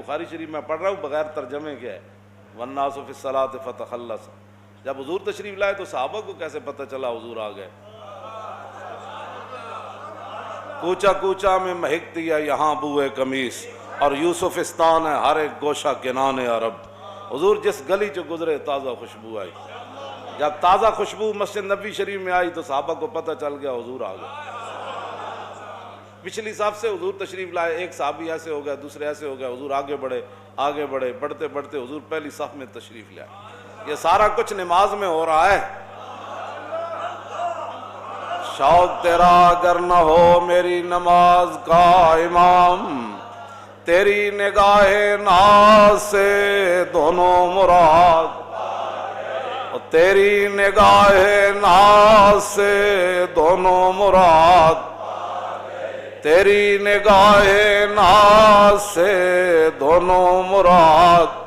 بخاری شریف میں پڑھ رہا ہوں بغیر ترجمے کے ہے، والناس فی الصلاۃ فتخلص. جب حضور تشریف لائے تو صحابہ کو کیسے پتہ چلا حضور آ گئے؟ کوچا کوچا میں مہکتی ہے یہاں بوئے قمیص، اور یوسفستان ہے ہر ایک گوشہ کنان عرب. حضور جس گلی چ گزرے تازہ خوشبو آئی. جب تازہ خوشبو مسجد نبی شریف میں آئی تو صحابہ کو پتہ چل گیا حضور آ گئے. پچھلی صف سے حضور تشریف لائے، ایک صحابی ایسے ہو گیا، دوسرے ایسے ہو گیا، حضور آگے بڑھے، بڑھتے بڑھتے حضور پہلی صف میں تشریف لے آئے. یہ سارا کچھ نماز میں ہو رہا ہے. شوق تیرا اگر نہ ہو میری نماز کا امام، تیری نگاہ ناز سے دونوں مراد، تیری نگاہ ناز سے دونوں مراد، تیری نگاہ ناز سے دونوں مراد.